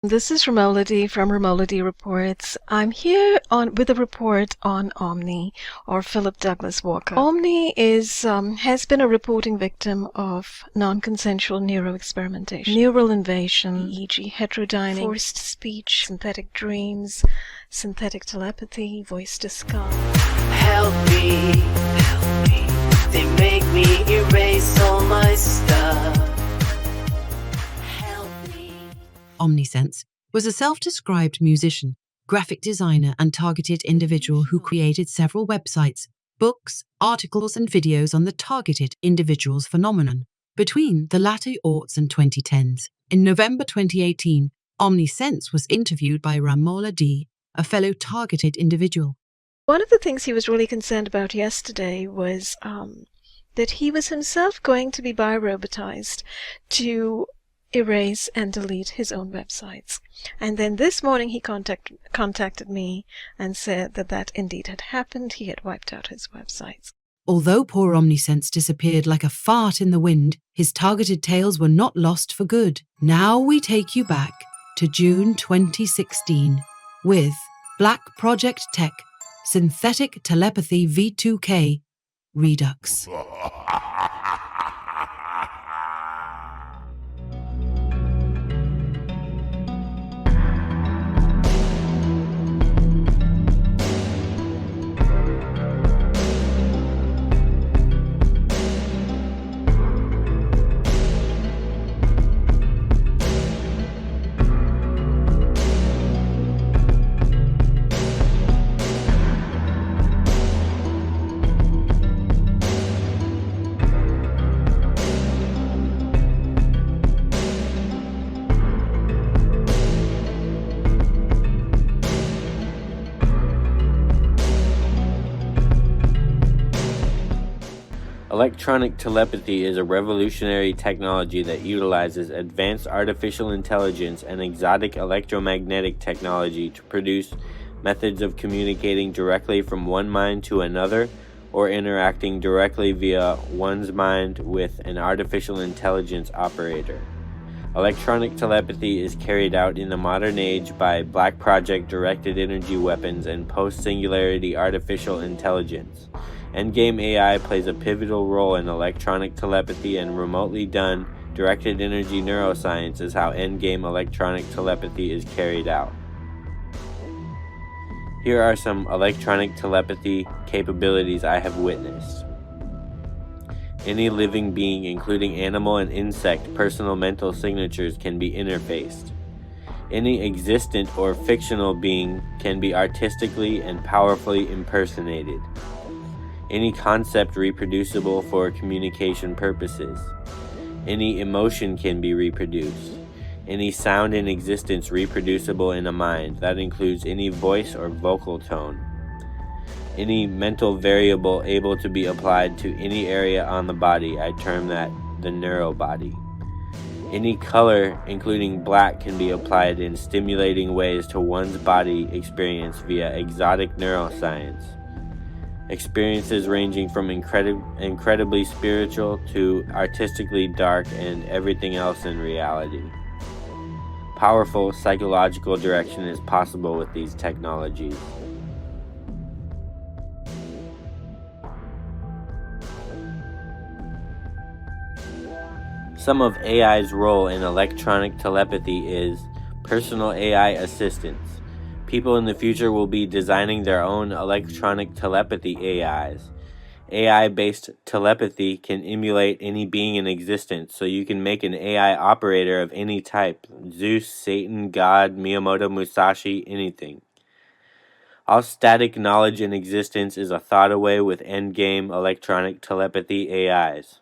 This is Romolody from Romolody Reports. I'm here with a report on Omni, or Phillip Douglas Walker. Omni has been a reporting victim of non-consensual neuroexperimentation, neural invasion, e.g. heterodyning, forced speech, synthetic dreams, synthetic telepathy, voice disguise. Help me, they make me erase all my stuff. Omnisense was a self-described musician, graphic designer, and targeted individual who created several websites, books, articles, and videos on the targeted individuals phenomenon between the latter aughts and 2010s. In November 2018, Omnisense was interviewed by Romolody, a fellow targeted individual. One of the things he was really concerned about yesterday was that he was himself going to be biorobotized to erase and delete his own websites. And then this morning he contacted me and said that indeed had happened. He had wiped out his websites. Although poor Omnisense disappeared like a fart in the wind, his targeted tales were not lost for good. Now we take you back to June 2016 with Black Project Tech, Synthetic Telepathy V2K, REDUX. Electronic telepathy is a revolutionary technology that utilizes advanced artificial intelligence and exotic electromagnetic technology to produce methods of communicating directly from one mind to another or interacting directly via one's mind with an artificial intelligence operator. Electronic telepathy is carried out in the modern age by Black Project directed energy weapons and post-singularity artificial intelligence. Endgame AI plays a pivotal role in electronic telepathy, and remotely done directed energy neuroscience is how endgame electronic telepathy is carried out. Here are some electronic telepathy capabilities I have witnessed. Any living being, including animal and insect, personal mental signatures can be interfaced. Any existent or fictional being can be artistically and powerfully impersonated. Any concept reproducible for communication purposes. Any emotion can be reproduced. Any sound in existence reproducible in a mind. That includes any voice or vocal tone. Any mental variable able to be applied to any area on the body. I term that the neurobody. Any color, including black, can be applied in stimulating ways to one's body experience via exotic neuroscience. Experiences ranging from incredibly spiritual to artistically dark and everything else in reality. Powerful psychological direction is possible with these technologies. Some of AI's role in electronic telepathy is personal AI assistance. People in the future will be designing their own electronic telepathy AIs. AI-based telepathy can emulate any being in existence, so you can make an AI operator of any type: Zeus, Satan, God, Miyamoto Musashi, anything. All static knowledge in existence is a thought away with endgame electronic telepathy AIs.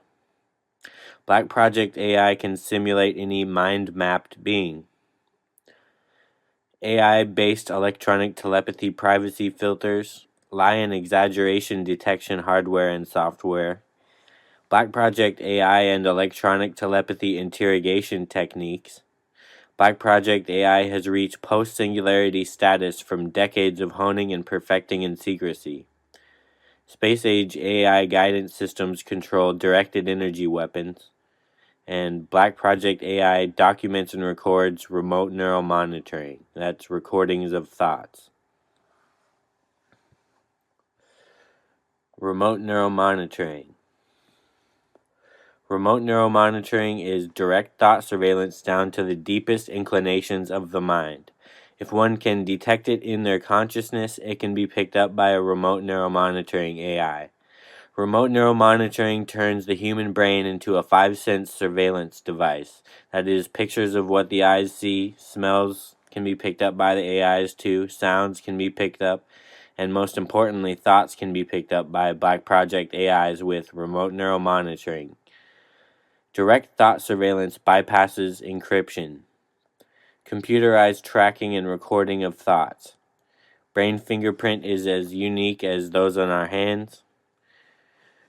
Black Project AI can simulate any mind-mapped being. AI-based electronic telepathy privacy filters, lie and exaggeration detection hardware and software, Black Project AI and electronic telepathy interrogation techniques. Black Project AI has reached post-singularity status from decades of honing and perfecting in secrecy. Space-age AI guidance systems control directed energy weapons. And Black Project AI documents and records remote neural monitoring. That's recordings of thoughts. Remote neural monitoring. Remote neural monitoring is direct thought surveillance down to the deepest inclinations of the mind. If one can detect it in their consciousness, it can be picked up by a remote neural monitoring AI. Remote neural monitoring turns the human brain into a five-sense surveillance device. That is, pictures of what the eyes see, smells can be picked up by the AIs too, sounds can be picked up, and most importantly, thoughts can be picked up by Black Project AIs with remote neural monitoring. Direct thought surveillance bypasses encryption. Computerized tracking and recording of thoughts. Brain fingerprint is as unique as those on our hands.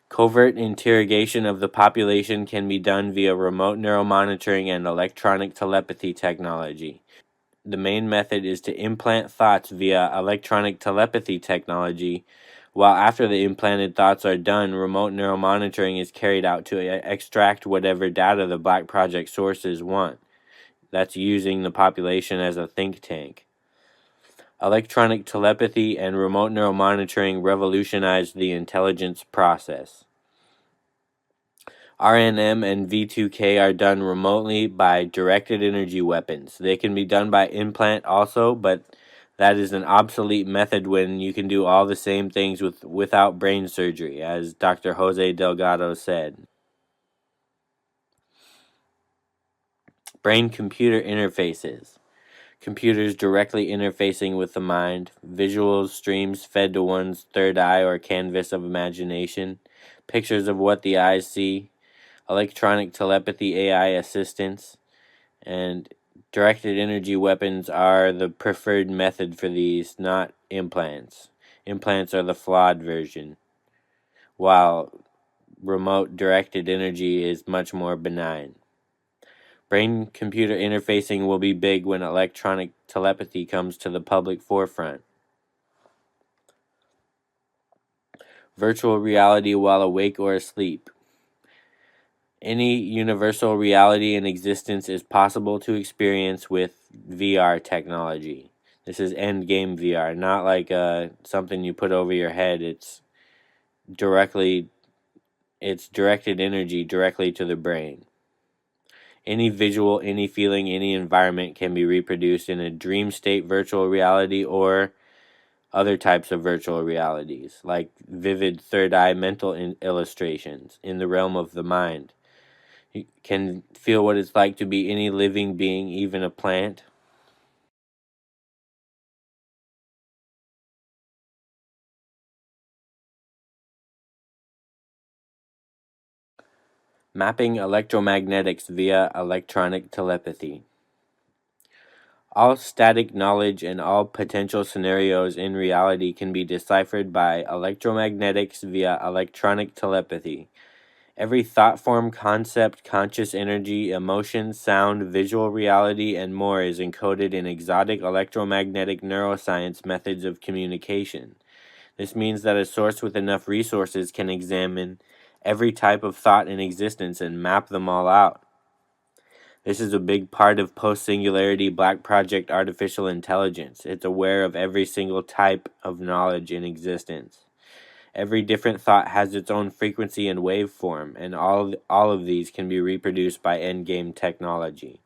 Covert interrogation of the population can be done via remote neural monitoring and electronic telepathy technology. The main method is to implant thoughts via electronic telepathy technology, while after the implanted thoughts are done, remote neural monitoring is carried out to extract whatever data the Black Project sources want. That's using the population as a think tank. Electronic telepathy and remote neural monitoring revolutionized the intelligence process. RNM and V2K are done remotely by directed energy weapons. They can be done by implant also, but that is an obsolete method when you can do all the same things without brain surgery, as Dr. Jose Delgado said. Brain-computer interfaces. Computers directly interfacing with the mind. Visuals, streams fed to one's third eye or canvas of imagination. Pictures of what the eyes see. Electronic telepathy AI assistance. And directed energy weapons are the preferred method for these, not implants. Implants are the flawed version, while remote directed energy is much more benign. Brain-computer interfacing will be big when electronic telepathy comes to the public forefront. Virtual reality while awake or asleep. Any universal reality in existence is possible to experience with VR technology. This is endgame VR, not like something you put over your head. It's directed energy directly to the brain. Any visual, any feeling, any environment can be reproduced in a dream state virtual reality or other types of virtual realities, like vivid third eye mental illustrations in the realm of the mind. You can feel what it's like to be any living being, even a plant. Mapping electromagnetics via electronic telepathy. All static knowledge and all potential scenarios in reality can be deciphered by electromagnetics via electronic telepathy. Every thought form, concept, conscious energy, emotion, sound, visual reality, and more is encoded in exotic electromagnetic neuroscience methods of communication. This means that a source with enough resources can examine every type of thought in existence and map them all out. This is a big part of post-singularity Black Project artificial intelligence. It's aware of every single type of knowledge in existence. Every different thought has its own frequency and waveform, and all of these can be reproduced by endgame technology.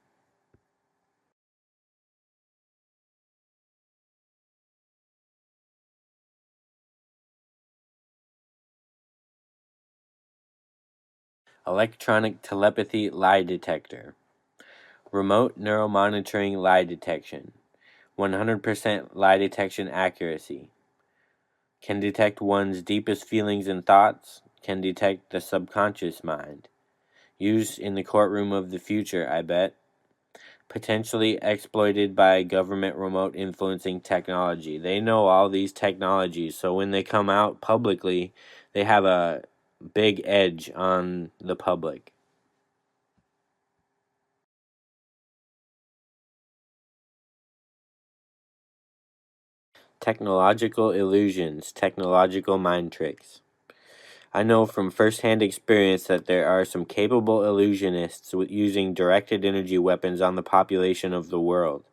Electronic telepathy lie detector. Remote neural monitoring lie detection. 100% lie detection accuracy. Can detect one's deepest feelings and thoughts. Can detect the subconscious mind. Used in the courtroom of the future, I bet. Potentially exploited by government remote influencing technology. They know all these technologies, so when they come out publicly, they have a big edge on the public. Technological illusions, technological mind tricks. I know from first-hand experience that there are some capable illusionists using directed energy weapons on the population of the world.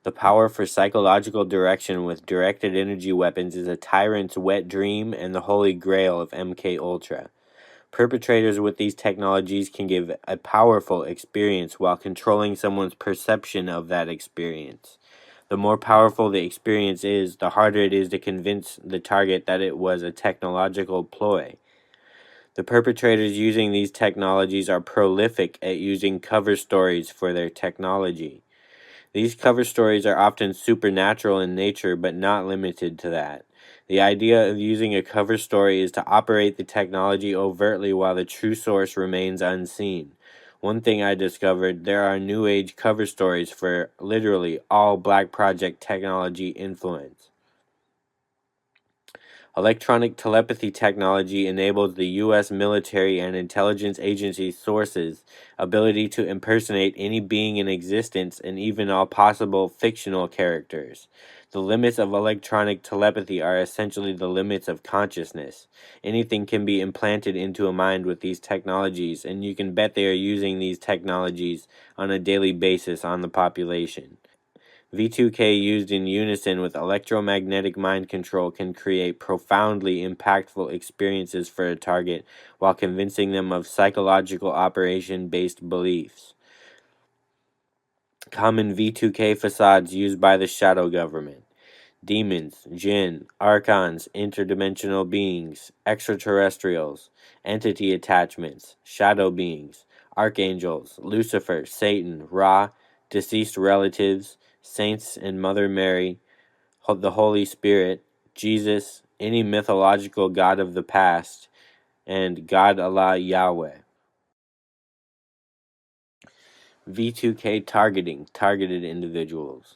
The power for psychological direction with directed energy weapons is a tyrant's wet dream and the holy grail of MK Ultra. Perpetrators with these technologies can give a powerful experience while controlling someone's perception of that experience. The more powerful the experience is, the harder it is to convince the target that it was a technological ploy. The perpetrators using these technologies are prolific at using cover stories for their technology. These cover stories are often supernatural in nature, but not limited to that. The idea of using a cover story is to operate the technology overtly while the true source remains unseen. One thing I discovered, there are New Age cover stories for literally all Black Project technology influence. Electronic telepathy technology enables the U.S. military and intelligence agency sources' ability to impersonate any being in existence and even all possible fictional characters. The limits of electronic telepathy are essentially the limits of consciousness. Anything can be implanted into a mind with these technologies, and you can bet they are using these technologies on a daily basis on the population. V2K used in unison with electromagnetic mind control can create profoundly impactful experiences for a target while convincing them of psychological operation-based beliefs. Common V2K facades used by the shadow government. Demons, jinn, archons, interdimensional beings, extraterrestrials, entity attachments, shadow beings, archangels, Lucifer, Satan, Ra, deceased relatives, saints and Mother Mary, the Holy Spirit, Jesus, any mythological god of the past, and God Allah Yahweh. V2K targeting, targeted individuals.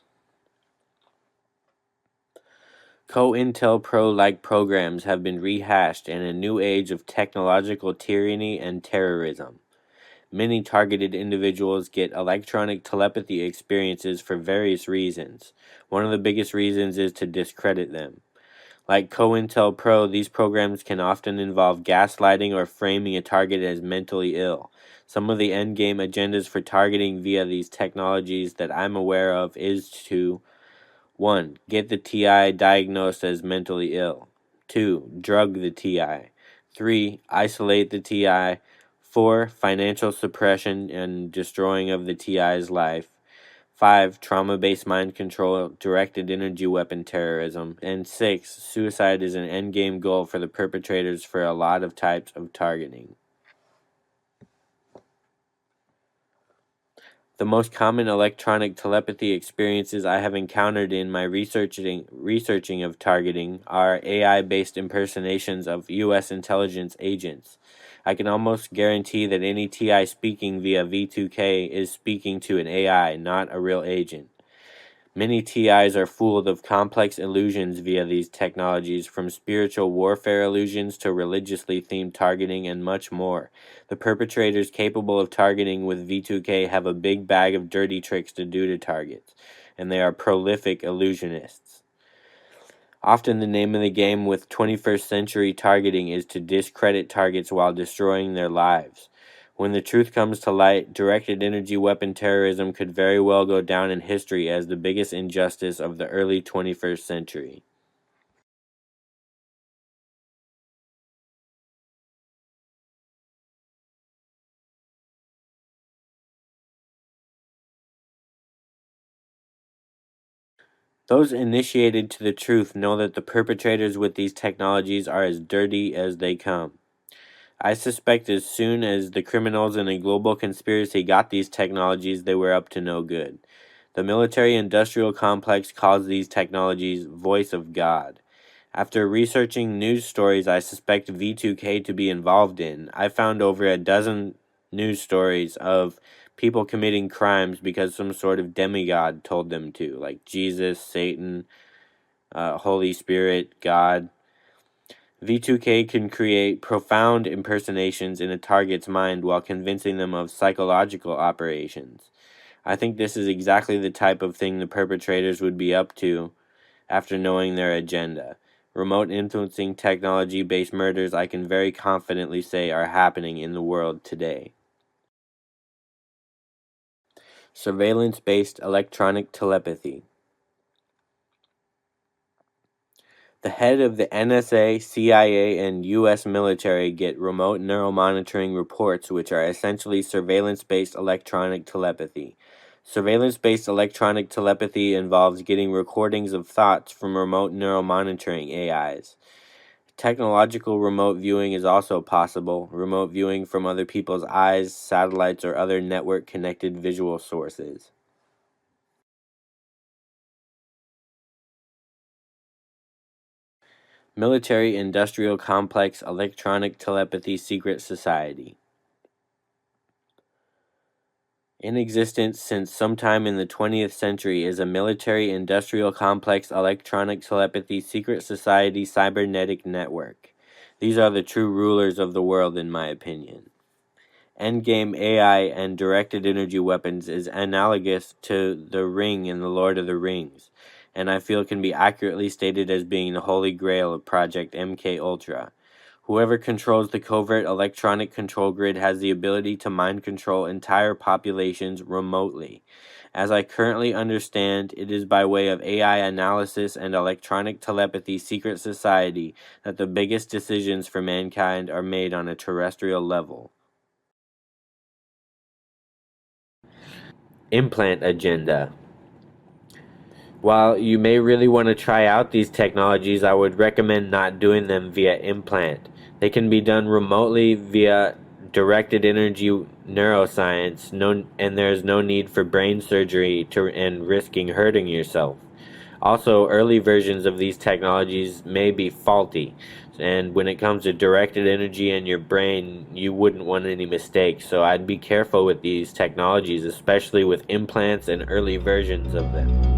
COINTELPRO-like programs have been rehashed in a new age of technological tyranny and terrorism. Many targeted individuals get electronic telepathy experiences for various reasons. One of the biggest reasons is to discredit them. Like COINTELPRO, these programs can often involve gaslighting or framing a target as mentally ill. Some of the endgame agendas for targeting via these technologies that I'm aware of is to 1. Get the TI diagnosed as mentally ill. 2. Drug the TI. 3. Isolate the TI. 4. Financial suppression and destroying of the TI's life. 5. Trauma-based mind control, directed energy weapon terrorism. And 6. Suicide is an endgame goal for the perpetrators for a lot of types of targeting. The most common electronic telepathy experiences I have encountered in my researching of targeting are AI-based impersonations of U.S. intelligence agents. I can almost guarantee that any TI speaking via V2K is speaking to an AI, not a real agent. Many TIs are fooled of complex illusions via these technologies, from spiritual warfare illusions to religiously themed targeting and much more. The perpetrators capable of targeting with V2K have a big bag of dirty tricks to do to targets, and they are prolific illusionists. Often the name of the game with 21st century targeting is to discredit targets while destroying their lives. When the truth comes to light, directed energy weapon terrorism could very well go down in history as the biggest injustice of the early 21st century. Those initiated to the truth know that the perpetrators with these technologies are as dirty as they come. I suspect as soon as the criminals in a global conspiracy got these technologies, they were up to no good. The military-industrial complex calls these technologies voice of God. After researching news stories I suspect V2K to be involved in, I found over a dozen news stories of people committing crimes because some sort of demigod told them to, like Jesus, Satan, Holy Spirit, God. V2K can create profound impersonations in a target's mind while convincing them of psychological operations. I think this is exactly the type of thing the perpetrators would be up to after knowing their agenda. remote influencing technology-based murders I can very confidently say are happening in the world today. Surveillance-based electronic telepathy. The head of the NSA, CIA, and US military get remote neuromonitoring reports, which are essentially surveillance-based electronic telepathy. Surveillance-based electronic telepathy involves getting recordings of thoughts from remote neuromonitoring AIs. Technological remote viewing is also possible, remote viewing from other people's eyes, satellites, or other network-connected visual sources. Military Industrial Complex Electronic Telepathy Secret Society. In existence since sometime in the 20th century is a military industrial complex electronic telepathy secret society cybernetic network. These are the true rulers of the world, in my opinion. Endgame AI and directed energy weapons is analogous to the Ring in The Lord of the Rings, and I feel can be accurately stated as being the holy grail of Project MK Ultra. Whoever controls the covert electronic control grid has the ability to mind control entire populations remotely. As I currently understand, it is by way of AI analysis and electronic telepathy secret society that the biggest decisions for mankind are made on a terrestrial level. Implant agenda. While you may really want to try out these technologies, I would recommend not doing them via implant. They can be done remotely via directed energy neuroscience, and there is no need for brain surgery and risking hurting yourself. Also, early versions of these technologies may be faulty, and when it comes to directed energy in your brain, you wouldn't want any mistakes, so I'd be careful with these technologies, especially with implants and early versions of them.